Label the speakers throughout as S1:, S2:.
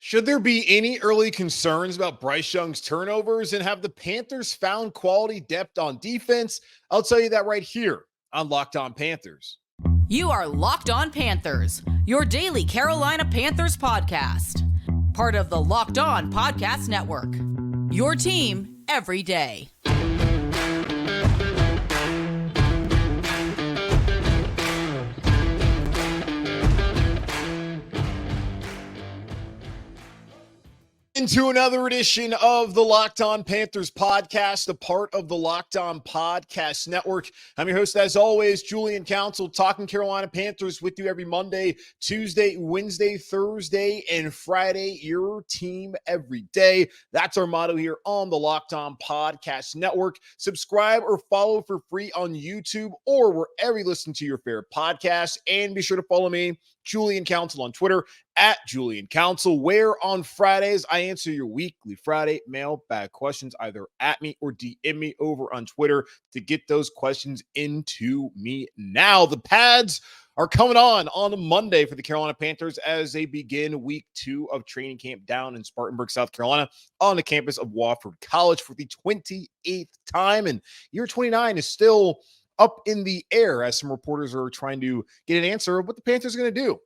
S1: Should there be any early concerns about Bryce Young's turnovers, and have the Panthers found quality depth on defense? I'll tell you that right here on Locked On Panthers.
S2: You are Locked On Panthers, your daily Carolina Panthers podcast. Part of the Locked On Podcast Network. Your team every day.
S1: Into another edition of the Locked On Panthers podcast, a part of the Locked On Podcast Network. I'm your host, as always, Julian Council, talking Carolina Panthers with you every Monday, Tuesday, Wednesday, Thursday, and Friday. Your team every day. That's our motto here on the Locked On Podcast Network. Subscribe or follow for free on YouTube or wherever you listen to your favorite podcast. And be sure to follow me, Julian Council, on Twitter at Julian Council, where on Fridays I answer your weekly Friday mailbag questions either at me or DM me over on Twitter to get those questions into me now. The pads are coming on a Monday for the Carolina Panthers as they begin week 2 of training camp down in Spartanburg, South Carolina, on the campus of Wofford College for the 28th time. And year 29 is still up in the air as some reporters are trying to get an answer of what the Panthers are going to do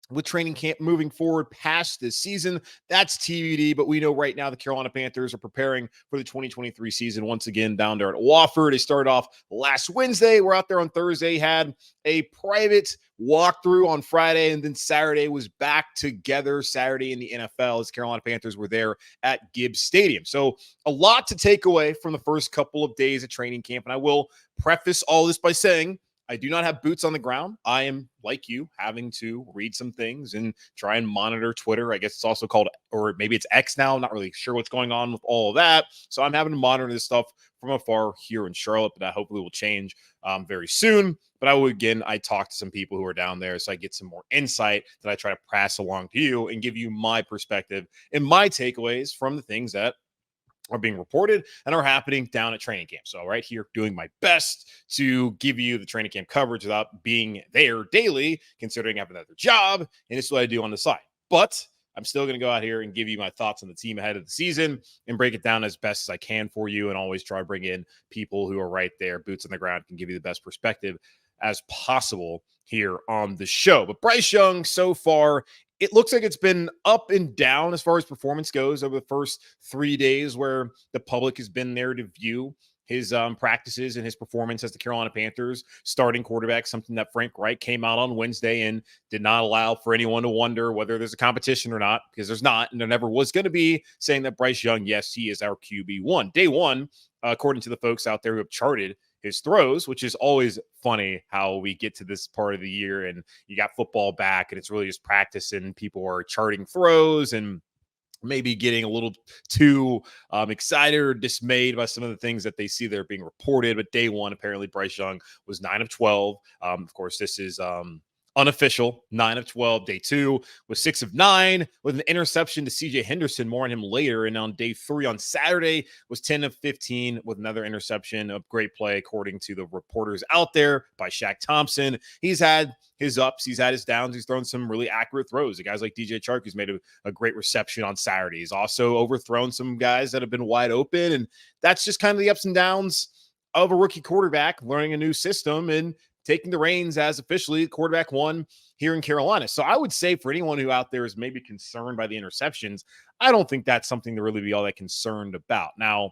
S1: with training camp moving forward past this season. That's TBD, but we know right now the Carolina Panthers are preparing for the 2023 season once again down there at Wofford. They started off last Wednesday. We're out there on Thursday, had a private walkthrough on Friday, and then Saturday was back together Saturday in the NFL as Carolina Panthers were there at Gibbs Stadium. So a lot to take away from the first couple of days of training camp, and I will preface all this by saying I do not have boots on the ground. I am, like you, having to read some things and try and monitor Twitter. I guess it's also called, or maybe it's X now. I'm not really sure what's going on with all of that. So I'm having to monitor this stuff from afar here in Charlotte, but that hopefully will change very soon. But I talk to some people who are down there, so I get some more insight that I try to pass along to you and give you my perspective and my takeaways from the things that are being reported and are happening down at training camp. So right here, doing my best to give you the training camp coverage without being there daily, considering I have another job, and this is what I do on the side. But I'm still going to go out here and give you my thoughts on the team ahead of the season and break it down as best as I can for you, and always try to bring in people who are right there, boots on the ground, can give you the best perspective as possible here on the show. But Bryce Young, so far, it looks like it's been up and down as far as performance goes over the first 3 days where the public has been there to view his practices and his performance as the Carolina Panthers starting quarterback, something that Frank Reich came out on Wednesday and did not allow for anyone to wonder whether there's a competition or not, because there's not, and there never was going to be, saying that Bryce Young, yes, he is our QB1. Day one, according to the folks out there who have charted his throws, which is always funny how we get to this part of the year and you got football back and it's really just practice and people are charting throws and maybe getting a little too excited or dismayed by some of the things that they see that are being reported. But day one, apparently Bryce Young was 9 of 12. Of course, this is unofficial, 9 of 12. Day 2 was 6 of 9 with an interception to CJ Henderson. More on him later. And on day 3 on Saturday was 10 of 15 with another interception. Of great play, according to the reporters out there, by Shaq Thompson. He's had his ups, he's had his downs. He's thrown some really accurate throws. The guys like DJ Chark, who's made a great reception on Saturday. He's also overthrown some guys that have been wide open. And that's just kind of the ups and downs of a rookie quarterback learning a new system and taking the reins as officially quarterback one here in Carolina. So I would say for anyone who out there is maybe concerned by the interceptions, I don't think that's something to really be all that concerned about. Now,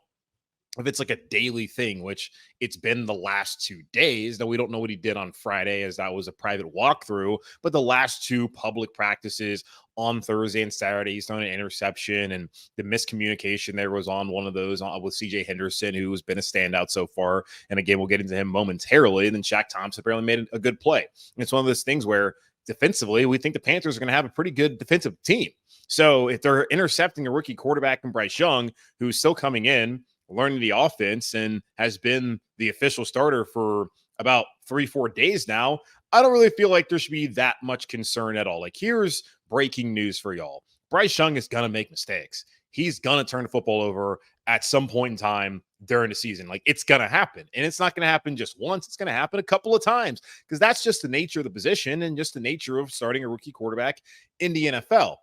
S1: if it's like a daily thing, which it's been the last 2 days, though we don't know what he did on Friday as that was a private walkthrough, but the last 2 public practices on Thursday and Saturday, he's thrown an interception, and the miscommunication there was on one of those with CJ Henderson, who has been a standout so far. And again, we'll get into him momentarily. And then Shaq Thompson apparently made a good play. And it's one of those things where defensively, we think the Panthers are going to have a pretty good defensive team. So if they're intercepting a rookie quarterback in Bryce Young, who's still coming in, learning the offense and has been the official starter for about 3-4 days now, I don't really feel like there should be that much concern at all. Like, here's breaking news for y'all. Bryce Young is going to make mistakes. He's going to turn the football over at some point in time during the season. Like, it's going to happen. And it's not going to happen just once. It's going to happen a couple of times, because that's just the nature of the position and just the nature of starting a rookie quarterback in the NFL.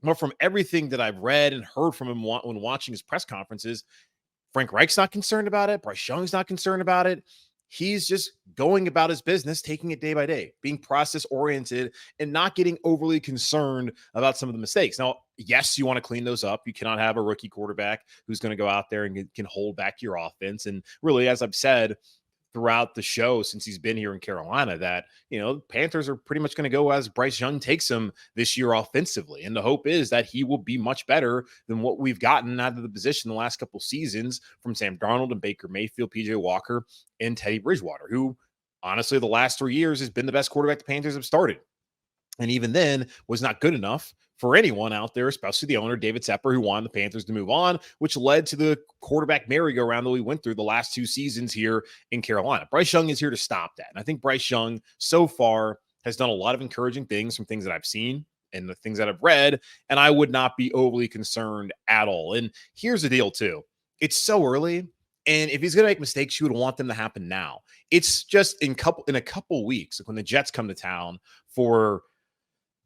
S1: But from everything that I've read and heard from him when watching his press conferences, Frank Reich's not concerned about it. Bryce Young's not concerned about it. He's just going about his business, taking it day by day, being process oriented and not getting overly concerned about some of the mistakes. Now, yes, you want to clean those up. You cannot have a rookie quarterback who's going to go out there and can hold back your offense. And really, as I've said throughout the show since he's been here in Carolina, that, Panthers are pretty much going to go as Bryce Young takes them this year offensively. And the hope is that he will be much better than what we've gotten out of the position the last couple seasons from Sam Darnold and Baker Mayfield, PJ Walker, and Teddy Bridgewater, who honestly the last 3 years has been the best quarterback the Panthers have started. And even then was not good enough for anyone out there, especially the owner, David Tepper, who wanted the Panthers to move on, which led to the quarterback merry-go-round that we went through the last 2 seasons here in Carolina. Bryce Young is here to stop that. And I think Bryce Young so far has done a lot of encouraging things from things that I've seen and the things that I've read, and I would not be overly concerned at all. And here's the deal, too. It's so early, and if he's going to make mistakes, you would want them to happen now. It's just in a couple weeks, like when the Jets come to town for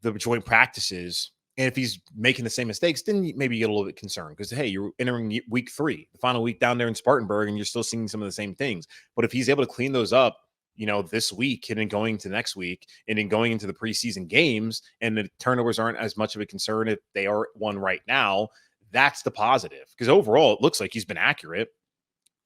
S1: the joint practices, and if he's making the same mistakes, then maybe you get a little bit concerned because, hey, you're entering week 3, the final week down there in Spartanburg, and you're still seeing some of the same things. But if he's able to clean those up, this week and then going to next week and then going into the preseason games, and the turnovers aren't as much of a concern if they are one right now, that's the positive. Because overall, it looks like he's been accurate.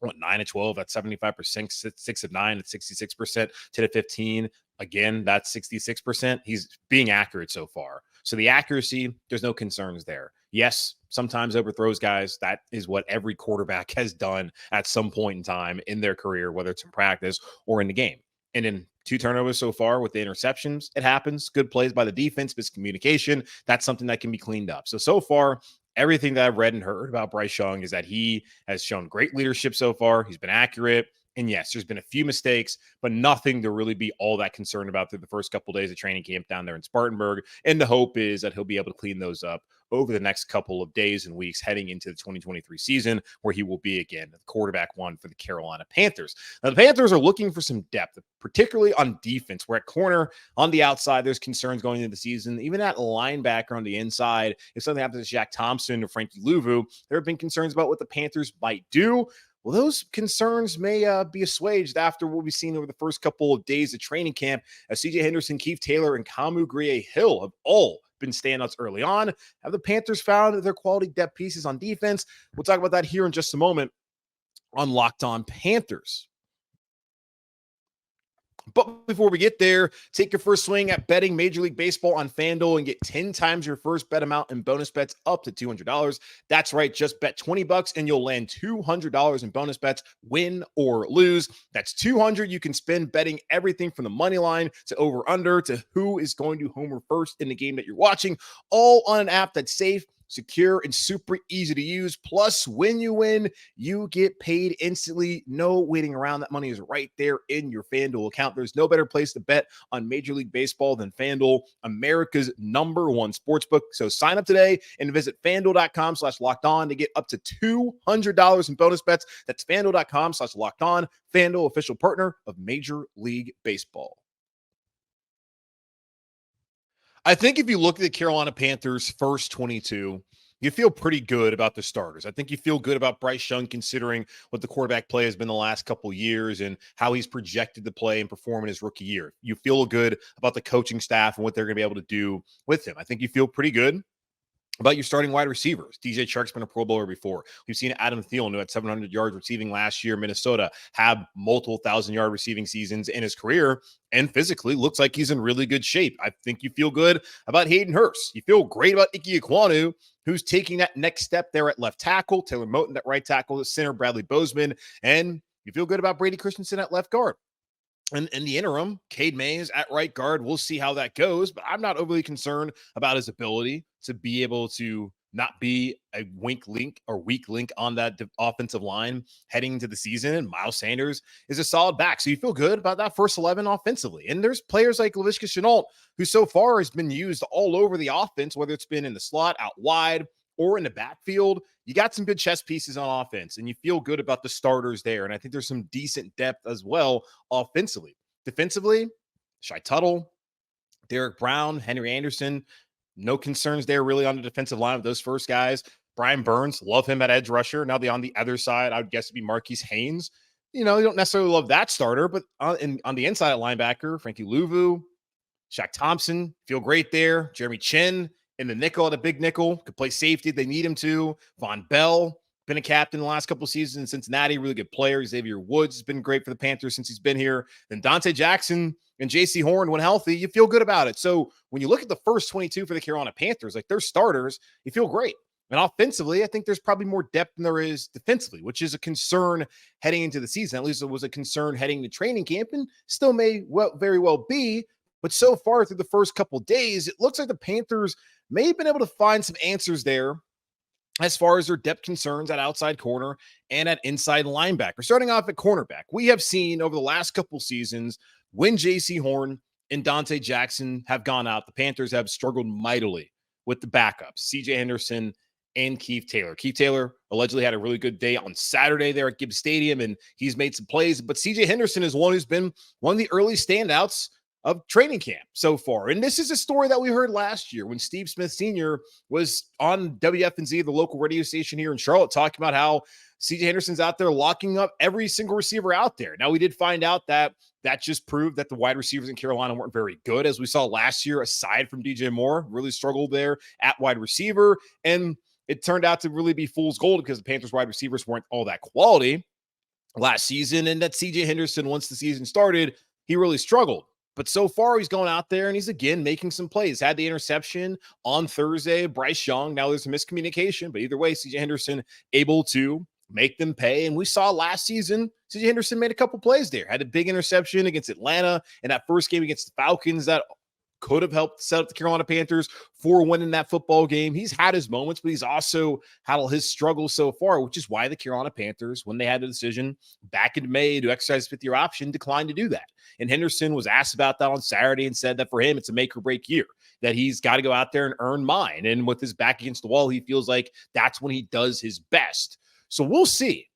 S1: 9 of 12, that's 75%, 6 of 9, that's 66%, 10 of 15. Again, that's 66%. He's being accurate so far. So the accuracy, there's no concerns there. Yes, sometimes overthrows guys. That is what every quarterback has done at some point in time in their career, whether it's in practice or in the game. And in 2 turnovers so far with the interceptions, it happens. Good plays by the defense, miscommunication. That's something that can be cleaned up. So far, everything that I've read and heard about Bryce Young is that he has shown great leadership so far. He's been accurate. And yes, there's been a few mistakes, but nothing to really be all that concerned about through the first couple of days of training camp down there in Spartanburg. And the hope is that he'll be able to clean those up over the next couple of days and weeks heading into the 2023 season, where he will be, again, the quarterback 1 for the Carolina Panthers. Now, the Panthers are looking for some depth, particularly on defense, where at corner on the outside, there's concerns going into the season. Even at linebacker on the inside, if something happens to Jack Thompson or Frankie Louvu, there have been concerns about what the Panthers might do. Well, those concerns may be assuaged after what we've seen over the first couple of days of training camp, as CJ Henderson, Keith Taylor, and Kamu Grugier-Hill have all been standouts early on. Have the Panthers found their quality depth pieces on defense? We'll talk about that here in just a moment on Locked On Panthers. But before we get there, take your first swing at betting Major League Baseball on FanDuel and get 10 times your first bet amount in bonus bets up to $200. That's right, just bet $20 and you'll land $200 in bonus bets, win or lose. That's $200 you can spend betting everything from the money line to over/under to who is going to homer first in the game that you're watching, all on an app that's safe, secure, and super easy to use. Plus, when you win, you get paid instantly. No waiting around. That money is right there in your FanDuel account. There's no better place to bet on Major League Baseball than FanDuel, America's #1 sportsbook. So sign up today and visit FanDuel.com/lockedon to get up to $200 in bonus bets. That's FanDuel.com/lockedon. FanDuel, official partner of Major League Baseball. I think if you look at the Carolina Panthers' first 22, you feel pretty good about the starters. I think you feel good about Bryce Young, considering what the quarterback play has been the last couple of years and how he's projected to play and perform in his rookie year. You feel good about the coaching staff and what they're going to be able to do with him. I think you feel pretty good about your starting wide receivers. DJ Chark's been a Pro Bowler before. We've seen Adam Thielen, who had 700 yards receiving last year, Minnesota, have multiple 1,000-yard receiving seasons in his career, and physically looks like he's in really good shape. I think you feel good about Hayden Hurst. You feel great about Ike Ekwonu, who's taking that next step there at left tackle, Taylor Moton at right tackle, center Bradley Bozeman, and you feel good about Brady Christensen at left guard. And in the interim, Cade Mays at right guard. We'll see how that goes, but I'm not overly concerned about his ability to be able to not be a weak link on that offensive line heading into the season. And Miles Sanders is a solid back. So you feel good about that first 11 offensively. And there's players like Laviska Shenault, who so far has been used all over the offense, whether it's been in the slot, out wide, or in the backfield. You got some good chess pieces on offense, and you feel good about the starters there. And I think there's some decent depth as well offensively. Defensively, Shai Tuttle, Derek Brown, Henry Anderson, No concerns there really on the defensive line with those first guys. Brian Burns, love him at edge rusher. Now on the other side, I would guess it'd be Marquis Haynes. You don't necessarily love that starter, but on the inside at linebacker, Frankie Louvu, Shaq Thompson, feel great there. Jeremy Chin in the nickel at a big nickel, could play safety. They need him to. Von Bell, been a captain the last couple of seasons in Cincinnati, really good player. Xavier Woods has been great for the Panthers since he's been here. Then Dante Jackson and J.C. Horn, when healthy, you feel good about it. So when you look at the first 22 for the Carolina Panthers, like their starters, you feel great. And offensively, I think there's probably more depth than there is defensively, which is a concern heading into the season. At least it was a concern heading to training camp and still may very well be. But so far through the first couple of days, it looks like the Panthers may have been able to find some answers there as far as their depth concerns at outside corner and at inside linebacker. Starting off at cornerback, we have seen over the last couple seasons when J.C. Horn and Dante Jackson have gone out, the Panthers have struggled mightily with the backups, C.J. Henderson and Keith Taylor. Keith Taylor allegedly had a really good day on Saturday there at Gibbs Stadium, and he's made some plays. But C.J. Henderson is one who's been one of the early standouts of training camp so far. And this is a story that we heard last year when Steve Smith Sr. was on WFNZ, the local radio station here in Charlotte, talking about how C.J. Henderson's out there locking up every single receiver out there. Now, we did find out that just proved that the wide receivers in Carolina weren't very good, as we saw last year, aside from DJ Moore, really struggled there at wide receiver. And it turned out to really be fool's gold because the Panthers wide receivers weren't all that quality last season. And that C.J. Henderson, once the season started, he really struggled. But so far, he's going out there and he's again making some plays. Had the interception on Thursday, Bryce Young. Now there's a miscommunication, but either way, C.J. Henderson able to make them pay. And we saw last season, C.J. Henderson made a couple plays there. Had a big interception against Atlanta in that first game against the Falcons that could have helped set up the Carolina Panthers for winning that football game. He's had his moments, but he's also had all his struggles so far, which is why the Carolina Panthers, when they had the decision back in May to exercise fifth-year option, declined to do that. And Henderson was asked about that on Saturday and said that for him, it's a make or break year, that he's got to go out there and earn mine. And with his back against the wall, he feels like that's when he does his best. So we'll see.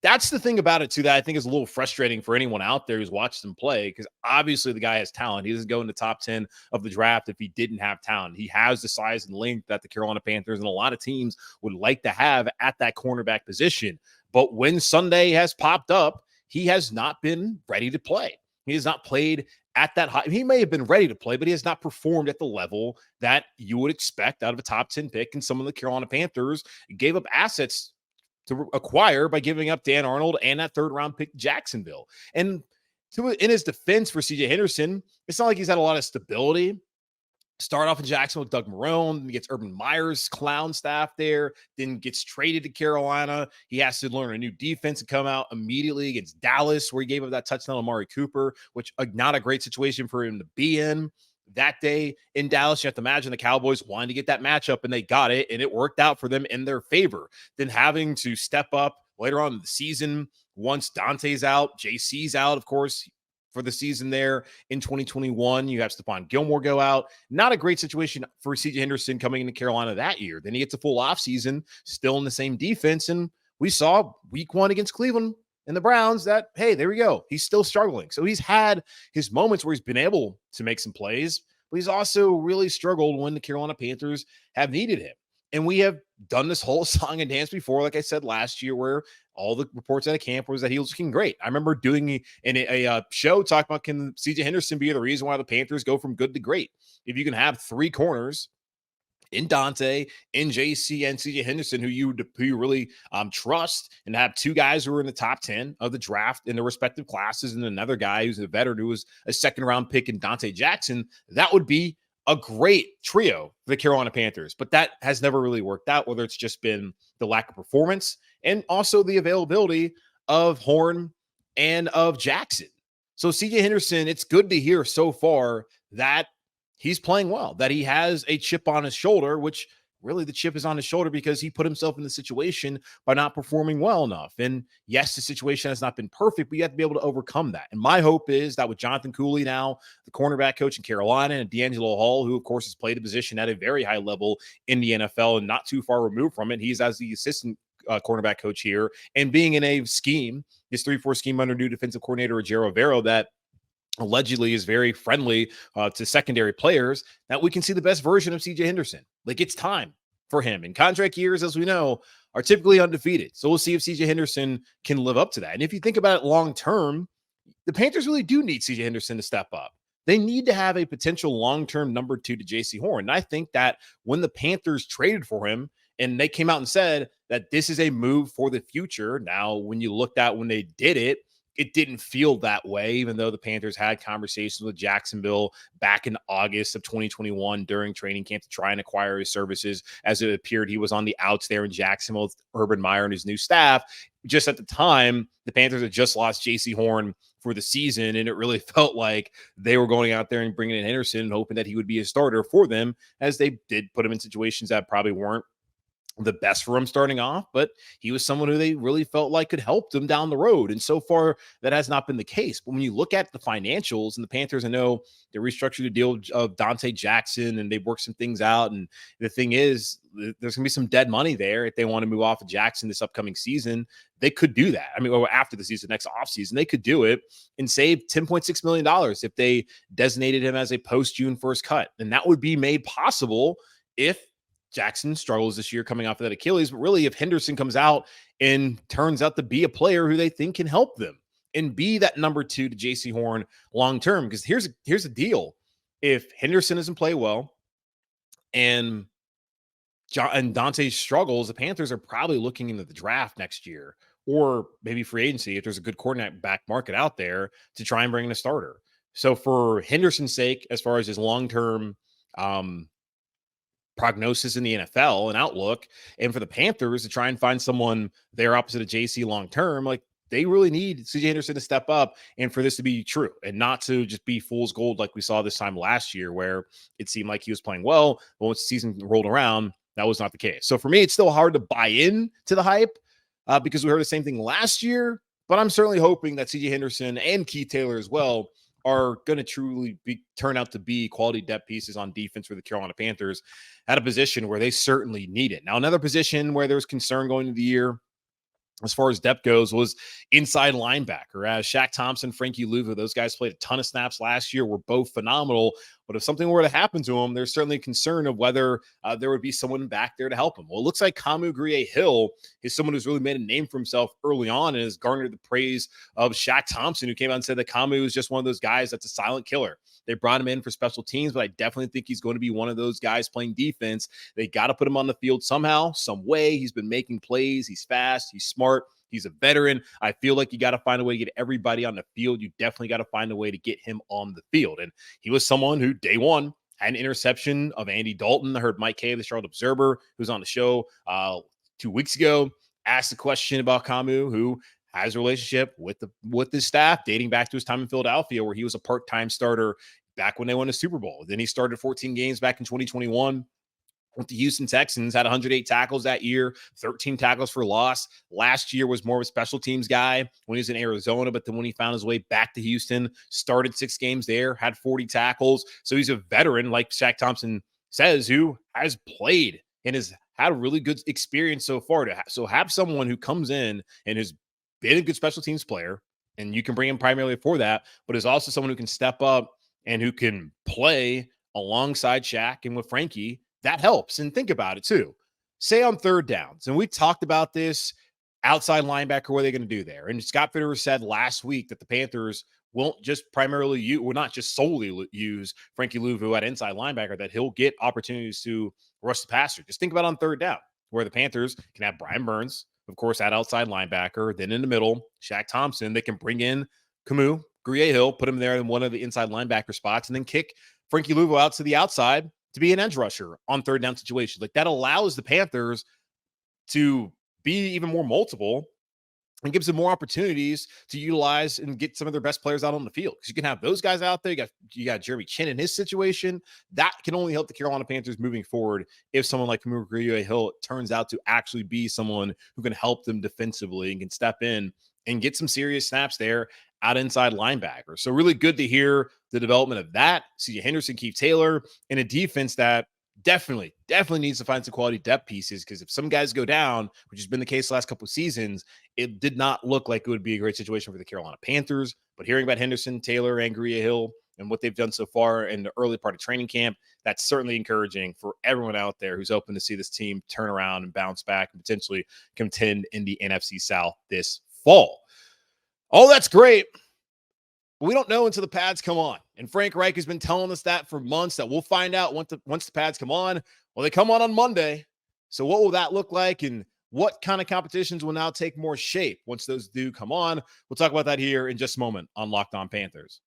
S1: That's the thing about it, too, that I think is a little frustrating for anyone out there who's watched him play, because obviously the guy has talent. He doesn't go in the top 10 of the draft if he didn't have talent. He has the size and length that the Carolina Panthers and a lot of teams would like to have at that cornerback position. But when Sunday has popped up, he has not been ready to play. He has not played at that high. He may have been ready to play, but he has not performed at the level that you would expect out of a top 10 pick. And some of the Carolina Panthers gave up assets to acquire by giving up Dan Arnold and that third-round pick Jacksonville. And in his defense for C.J. Henderson, it's not like he's had a lot of stability. Start off in Jackson with Doug Marrone, then gets Urban Meyer's clown staff there, then gets traded to Carolina. He has to learn a new defense and come out immediately against Dallas, where he gave up that touchdown to Amari Cooper, which not a great situation for him to be in. That day in Dallas, you have to imagine the Cowboys wanted to get that matchup, and they got it, and it worked out for them in their favor. Then having to step up later on in the season, once Dante's out, JC's out, of course, for the season there in 2021. You have Stephon Gilmore go out. Not a great situation for C.J. Henderson coming into Carolina that year. Then he gets a full offseason, still in the same defense, and we saw week 1 against Cleveland and the Browns that, hey, there we go. He's still struggling. So he's had his moments where he's been able to make some plays, but he's also really struggled when the Carolina Panthers have needed him. And we have done this whole song and dance before, like I said last year, where all the reports out of camp was that he was looking great. I remember doing a show talking about, can C.J. Henderson be the reason why the Panthers go from good to great? If you can have 3 corners in Dante, in JC, and C.J. Henderson, who you really trust, and have 2 guys who are in the top 10 of the draft in their respective classes, and another guy who's a veteran who was a second-round pick in Dante Jackson, that would be a great trio for the Carolina Panthers. But that has never really worked out, whether it's just been the lack of performance and also the availability of Horn and of Jackson. So C.J. Henderson, it's good to hear so far that he's playing well, that he has a chip on his shoulder, which really the chip is on his shoulder because he put himself in the situation by not performing well enough. And yes, the situation has not been perfect, but you have to be able to overcome that. And my hope is that with Jonathan Cooley now, the cornerback coach in Carolina, and D'Angelo Hall, who of course has played a position at a very high level in the NFL and not too far removed from it. He's as the assistant cornerback coach here, and being in a scheme, this 3-4 scheme under new defensive coordinator Ojero Vero, that allegedly is very friendly to secondary players, that we can see the best version of CJ Henderson. Like, it's time for him. And contract years, as we know, are typically undefeated. So we'll see if CJ Henderson can live up to that. And if you think about it long term, the Panthers really do need CJ Henderson to step up. They need to have a potential long-term number 2 to JC Horn. And I think that when the Panthers traded for him and they came out and said that this is a move for the future. Now, when you looked at when they did it, it didn't feel that way, even though the Panthers had conversations with Jacksonville back in August of 2021 during training camp to try and acquire his services. As it appeared, he was on the outs there in Jacksonville with Urban Meyer and his new staff. Just at the time, the Panthers had just lost JC Horn for the season, and it really felt like they were going out there and bringing in Henderson and hoping that he would be a starter for them, as they did put him in situations that probably weren't the best for him starting off, but he was someone who they really felt like could help them down the road. And so far, that has not been the case. But when you look at the financials and the Panthers, I know they restructured the deal of Dante Jackson and they've worked some things out. And the thing is, there's going to be some dead money there. If they want to move off of Jackson this upcoming season, they could do that. I mean, or after the season, next offseason, they could do it and save $10.6 million if they designated him as a post-June 1st cut. And that would be made possible if Jackson struggles this year coming off of that Achilles, but really if Henderson comes out and turns out to be a player who they think can help them and be that number 2 to JC Horn long-term, because here's the deal. If Henderson doesn't play well and Dante struggles, the Panthers are probably looking into the draft next year or maybe free agency if there's a good quarterback market out there to try and bring in a starter. So for Henderson's sake, as far as his long-term prognosis in the NFL and outlook, and for the Panthers to try and find someone there opposite of JC long term, like they really need CJ Henderson to step up and for this to be true and not to just be fool's gold like we saw this time last year where it seemed like he was playing well, but once the season rolled around, that was not the case. So for me, it's still hard to buy in to the hype because we heard the same thing last year, but I'm certainly hoping that CJ Henderson and Keith Taylor as well are going to truly turn out to be quality depth pieces on defense for the Carolina Panthers at a position where they certainly need it. Now, another position where there was concern going into the year as far as depth goes was inside linebacker. As Shaq Thompson, Frankie Louvu, those guys played a ton of snaps last year, were both phenomenal. But if something were to happen to them, there's certainly a concern of whether there would be someone back there to help him. Well, it looks like Kamu Grugier-Hill is someone who's really made a name for himself early on and has garnered the praise of Shaq Thompson, who came out and said that Kamu is just one of those guys that's a silent killer. They brought him in for special teams, but I definitely think he's going to be one of those guys playing defense. They got to put him on the field somehow, some way. He's been making plays. He's fast. He's smart. He's a veteran. I feel like you got to find a way to get everybody on the field. You definitely got to find a way to get him on the field. And he was someone who day one had an interception of Andy Dalton. I heard Mike Kay, the Charlotte Observer, who's on the show 2 weeks ago, asked a question about Kamu, who has a relationship with his staff dating back to his time in Philadelphia, where he was a part-time starter back when they won a Super Bowl. Then he started 14 games back in 2021 with the Houston Texans, had 108 tackles that year, 13 tackles for loss. Last year was more of a special teams guy when he was in Arizona, but then when he found his way back to Houston, started 6 games there, had 40 tackles. So he's a veteran, like Shaq Thompson says, who has played and has had a really good experience so far. So have someone who comes in and has been a good special teams player, and you can bring him primarily for that, but is also someone who can step up and who can play alongside Shaq and with Frankie. That helps. And think about it too. Say on third downs, and we talked about this outside linebacker, what are they going to do there? And Scott Fitterer said last week that the Panthers won't just primarily use, or not just solely use Frankie Louvu at inside linebacker, that he'll get opportunities to rush the passer. Just think about on third down, where the Panthers can have Brian Burns, of course, at outside linebacker. Then in the middle, Shaq Thompson. They can bring in Kamu Grugier-Hill, put him there in one of the inside linebacker spots, and then kick Frankie Louvu out to the outside to be an edge rusher on third down situations. Like, that allows the Panthers to be even more multiple and gives them more opportunities to utilize and get some of their best players out on the field. Because you can have those guys out there. You got Jeremy Chin in his situation. That can only help the Carolina Panthers moving forward if someone like Kamu Grugier-Hill turns out to actually be someone who can help them defensively and can step in and get some serious snaps there out inside linebacker. So really good to hear the development of that. CJ Henderson, Keith Taylor, in a defense that definitely needs to find some quality depth pieces, because if some guys go down, which has been the case the last couple of seasons, it did not look like it would be a great situation for the Carolina Panthers. But hearing about Henderson, Taylor, and Grugier-Hill and what they've done so far in the early part of training camp, that's certainly encouraging for everyone out there who's hoping to see this team turn around and bounce back and potentially contend in the NFC South this fall. Oh, that's great. But we don't know until the pads come on. And Frank Reich has been telling us that for months, that we'll find out once the pads come on. Well, they come on Monday. So what will that look like? And what kind of competitions will now take more shape once those do come on? We'll talk about that here in just a moment on Locked On Panthers.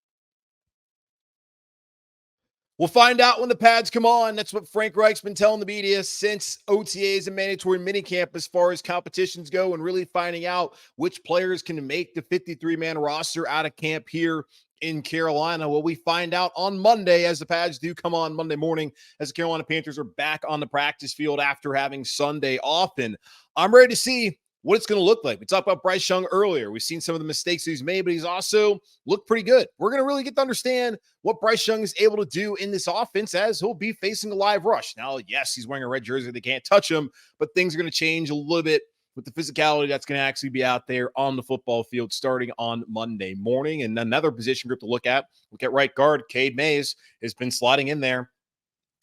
S1: We'll find out when the pads come on. That's what Frank Reich's been telling the media since OTAs and mandatory minicamp as far as competitions go, and really finding out which players can make the 53-man roster out of camp here in Carolina. Well, we find out on Monday as the pads do come on Monday morning, as the Carolina Panthers are back on the practice field after having Sunday off. And I'm ready to see what it's going to look like. We talked about Bryce Young earlier. We've seen some of the mistakes he's made, but he's also looked pretty good. We're going to really get to understand what Bryce Young is able to do in this offense, as he'll be facing a live rush. Now, yes, he's wearing a red jersey. They can't touch him, but things are going to change a little bit with the physicality that's going to actually be out there on the football field starting on Monday morning. And another position group to look at right guard. Cade Mays has been sliding in there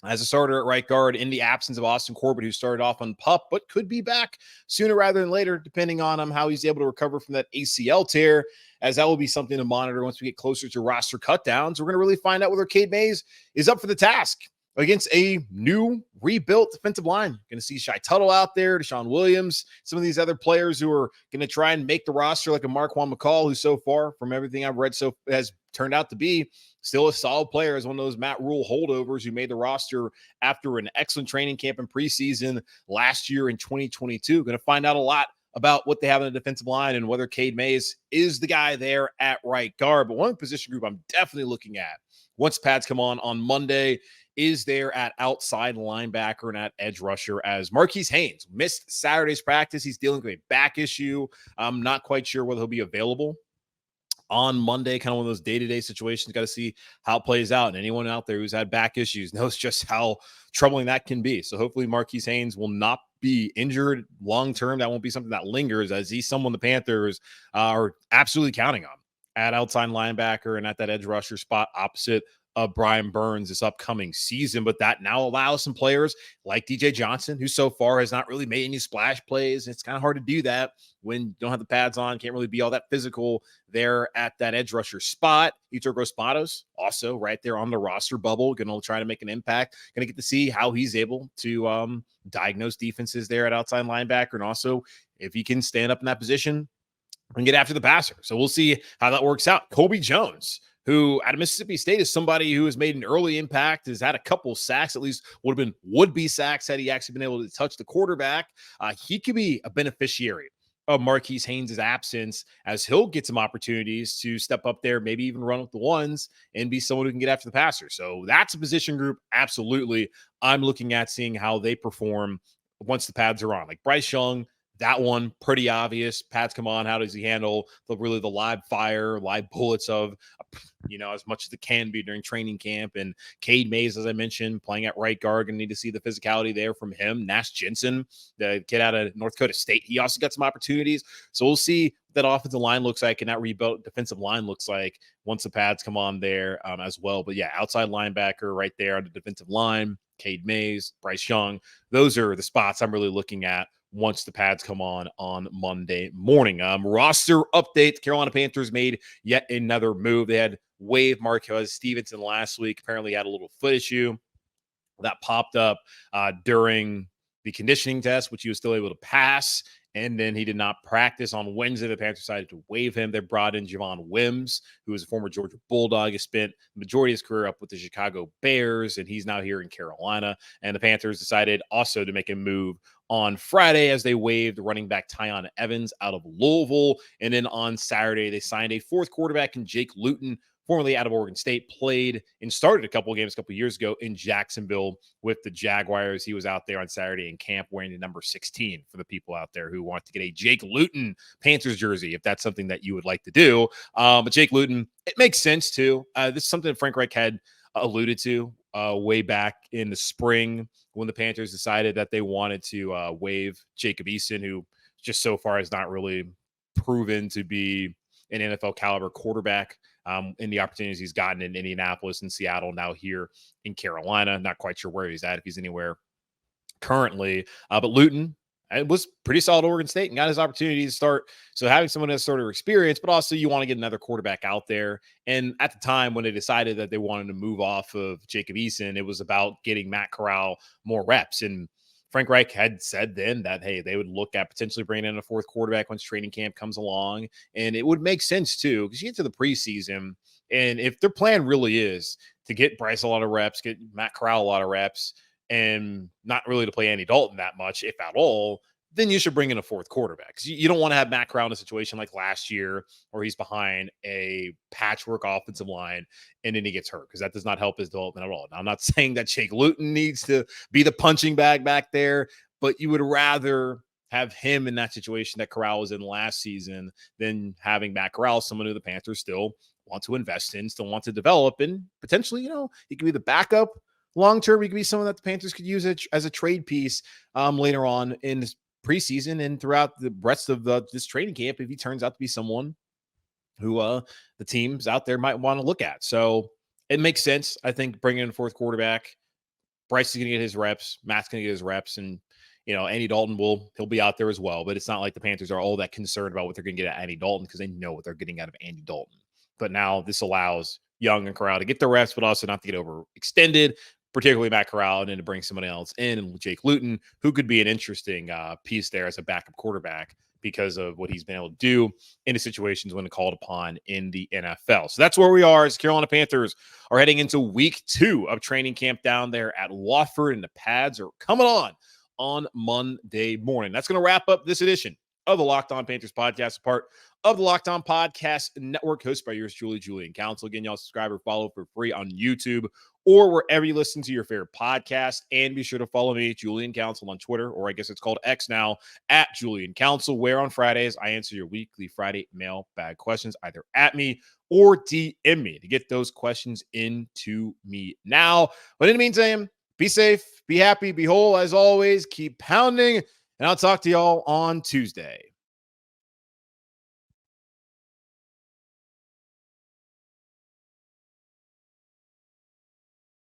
S1: as a starter at right guard in the absence of Austin Corbett, who started off on PUP, but could be back sooner rather than later, depending on how he's able to recover from that ACL tear, as that will be something to monitor once we get closer to roster cutdowns. We're going to really find out whether Cade Mays is up for the task against a new rebuilt defensive line. Going to see Shai Tuttle out there, Deshaun Williams, some of these other players who are going to try and make the roster, like a Marquis McCall, who so far, from everything I've read, so has turned out to be still a solid player, as one of those Matt Rule holdovers who made the roster after an excellent training camp and preseason last year in 2022. Going to find out a lot about what they have in the defensive line and whether Cade Mays is the guy there at right guard. But one position group I'm definitely looking at once pads come on Monday is there at outside linebacker and at edge rusher, as Marquis Haynes missed Saturday's practice. He's dealing with a back issue. I'm not quite sure whether he'll be available on Monday, kind of one of those day-to-day situations. Got to see how it plays out. And anyone out there who's had back issues knows just how troubling that can be. So hopefully Marquis Haynes will not be injured long-term. That won't be something that lingers, as he's someone the Panthers are absolutely counting on at outside linebacker and at that edge rusher spot opposite of Brian Burns this upcoming season. But that now allows some players like DJ Johnson, who so far has not really made any splash plays. It's kind of hard to do that when you don't have the pads on, can't really be all that physical there at that edge rusher spot. Yetur Gross-Matos also right there on the roster bubble, going to try to make an impact. Going to get to see how he's able to diagnose defenses there at outside linebacker, and also if he can stand up in that position and get after the passer. So we'll see how that works out. Kobe Jones, who at Mississippi State is somebody who has made an early impact, has had a couple sacks, at least would-be sacks had he actually been able to touch the quarterback. He could be a beneficiary of Marquis Haynes' absence, as he'll get some opportunities to step up there, maybe even run with the ones and be someone who can get after the passer. So that's a position group, absolutely, I'm looking at seeing how they perform once the pads are on. Like Bryce Young, that one, pretty obvious. Pads come on. How does he handle the live fire, live bullets of, as much as it can be during training camp? And Cade Mays, as I mentioned, playing at right guard, going to need to see the physicality there from him. Nash Jensen, the kid out of North Dakota State, he also got some opportunities. So we'll see what that offensive line looks like and that rebuilt defensive line looks like once the pads come on there as well. But yeah, outside linebacker right there on the defensive line, Cade Mays, Bryce Young, those are the spots I'm really looking at once the pads come on Monday morning. Roster update. The Carolina Panthers made yet another move. They had waived Marquez Stevenson last week. Apparently had a little foot issue that popped up during the conditioning test, which he was still able to pass. And then he did not practice on Wednesday. The Panthers decided to waive him. They brought in Javon Wims, who is a former Georgia Bulldog. He spent the majority of his career up with the Chicago Bears, and he's now here in Carolina. And the Panthers decided also to make a move on Friday as they waived running back Tyon Evans out of Louisville. And then on Saturday, they signed a fourth quarterback in Jake Luton, formerly out of Oregon State, played and started a couple of games a couple of years ago in Jacksonville with the Jaguars. He was out there on Saturday in camp wearing the number 16 for the people out there who want to get a Jake Luton Panthers jersey, if that's something that you would like to do. But Jake Luton, it makes sense too. This is something that Frank Reich had alluded to way back in the spring when the Panthers decided that they wanted to waive Jacob Eason, who just so far has not really proven to be an NFL caliber quarterback in the opportunities he's gotten in Indianapolis and Seattle, now here in Carolina. Not quite sure where he's at, if he's anywhere currently. But Luton, it was pretty solid Oregon State and got his opportunity to start. So having someone that's sort of experience, but also you want to get another quarterback out there. And at the time when they decided that they wanted to move off of Jacob Eason, it was about getting Matt Corral more reps. And Frank Reich had said then that, hey, they would look at potentially bringing in a fourth quarterback once training camp comes along. And it would make sense too, because you get to the preseason, and if their plan really is to get Bryce a lot of reps, get Matt Corral a lot of reps, and not really to play Andy Dalton that much, if at all, then you should bring in a fourth quarterback. Because you don't want to have Matt Corral in a situation like last year where he's behind a patchwork offensive line and then he gets hurt, because that does not help his development at all. Now, I'm not saying that Jake Luton needs to be the punching bag back there, but you would rather have him in that situation that Corral was in last season than having Matt Corral, someone who the Panthers still want to invest in, still want to develop, and potentially, he could be the backup. Long term, he could be someone that the Panthers could use as a trade piece later on in this preseason and throughout the rest of this training camp if he turns out to be someone who the teams out there might want to look at. So it makes sense, I think, bringing in a fourth quarterback. Bryce is going to get his reps. Matt's going to get his reps. And, Andy Dalton he'll be out there as well. But it's not like the Panthers are all that concerned about what they're going to get at Andy Dalton, because they know what they're getting out of Andy Dalton. But now this allows Young and Corral to get their reps, but also not to get overextended, particularly Matt Corral, and then to bring someone else in, Jake Luton, who could be an interesting piece there as a backup quarterback because of what he's been able to do in the situations when called upon in the NFL. So that's where we are as Carolina Panthers are heading into week 2 of training camp down there at Wofford, and the pads are coming on Monday morning. That's going to wrap up this edition of the Locked On Panthers podcast, a part of the Locked On Podcast Network, hosted by yours truly, Julian Council. Again, y'all subscribe or follow for free on YouTube or wherever you listen to your favorite podcast. And be sure to follow me, Julian Council, on Twitter, or I guess it's called X now, at Julian Council, where on Fridays I answer your weekly Friday mailbag questions, either at me or DM me to get those questions into me now. But in the meantime, be safe, be happy, be whole. As always, keep pounding, and I'll talk to y'all on Tuesday.